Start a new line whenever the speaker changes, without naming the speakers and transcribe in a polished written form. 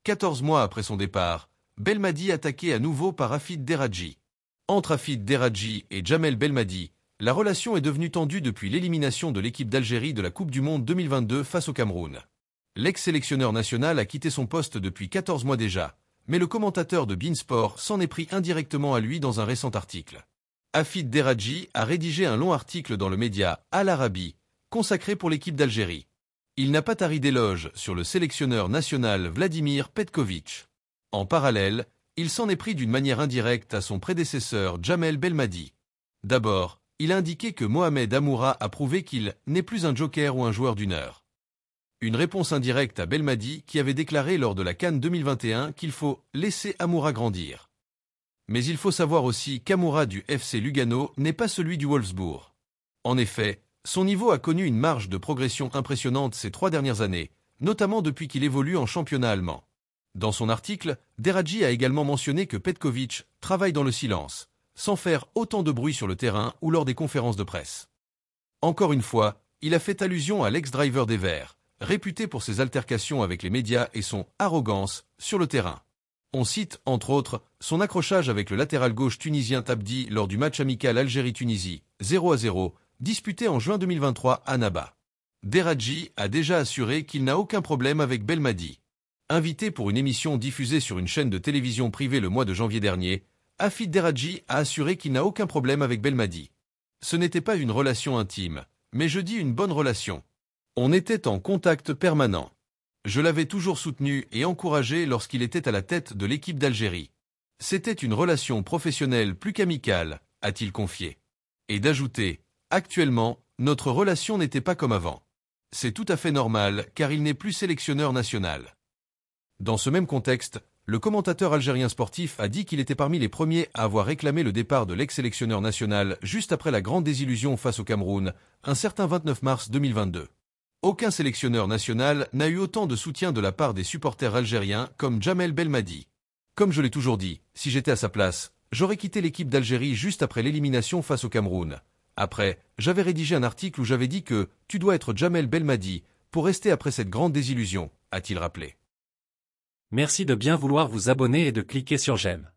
14 mois après son départ, Belmadi attaqué à nouveau par Hafid Deradji. Entre Hafid Deradji et Djamel Belmadi, la relation est devenue tendue depuis l'élimination de l'équipe d'Algérie de la Coupe du Monde 2022 face au Cameroun. L'ex-sélectionneur national a quitté son poste depuis 14 mois déjà, mais le commentateur de beIN Sport s'en est pris indirectement à lui dans un récent article. Hafid Deradji a rédigé un long article dans le média Al Arabi, consacré pour l'équipe d'Algérie. Il n'a pas tari d'éloges sur le sélectionneur national Vladimir Petković. En parallèle, il s'en est pris d'une manière indirecte à son prédécesseur Djamel Belmadi. D'abord, il a indiqué que Mohamed Amoura a prouvé qu'il n'est plus un joker ou un joueur d'une heure. Une réponse indirecte à Belmadi qui avait déclaré lors de la CAN 2021 qu'il faut laisser Amoura grandir. Mais il faut savoir aussi qu'Amoura du FC Lugano n'est pas celui du Wolfsburg. En effet, son niveau a connu une marge de progression impressionnante ces 3 dernières années, notamment depuis qu'il évolue en championnat allemand. Dans son article, Deradji a également mentionné que Petković travaille dans le silence, sans faire autant de bruit sur le terrain ou lors des conférences de presse. Encore une fois, il a fait allusion à l'ex-driver des Verts, réputé pour ses altercations avec les médias et son « arrogance » sur le terrain. On cite, entre autres, son accrochage avec le latéral gauche tunisien Tabdi lors du match amical Algérie-Tunisie, 0-0, disputé en juin 2023 à Naba. Deradji a déjà assuré qu'il n'a aucun problème avec Belmadi. Invité pour une émission diffusée sur une chaîne de télévision privée le mois de janvier dernier, Hafid Deradji a assuré qu'il n'a aucun problème avec Belmadi. Ce n'était pas une relation intime, mais je dis une bonne relation. On était en contact permanent. Je l'avais toujours soutenu et encouragé lorsqu'il était à la tête de l'équipe d'Algérie. C'était une relation professionnelle plus qu'amicale, a-t-il confié. Et d'ajouter, actuellement, notre relation n'était pas comme avant. C'est tout à fait normal car il n'est plus sélectionneur national. Dans ce même contexte, le commentateur algérien sportif a dit qu'il était parmi les premiers à avoir réclamé le départ de l'ex-sélectionneur national juste après la grande désillusion face au Cameroun, un certain 29 mars 2022. Aucun sélectionneur national n'a eu autant de soutien de la part des supporters algériens comme Djamel Belmadi. Comme je l'ai toujours dit, si j'étais à sa place, j'aurais quitté l'équipe d'Algérie juste après l'élimination face au Cameroun. Après, j'avais rédigé un article où j'avais dit que « tu dois être Djamel Belmadi pour rester après cette grande désillusion », a-t-il rappelé.
Merci de bien vouloir vous abonner et de cliquer sur j'aime.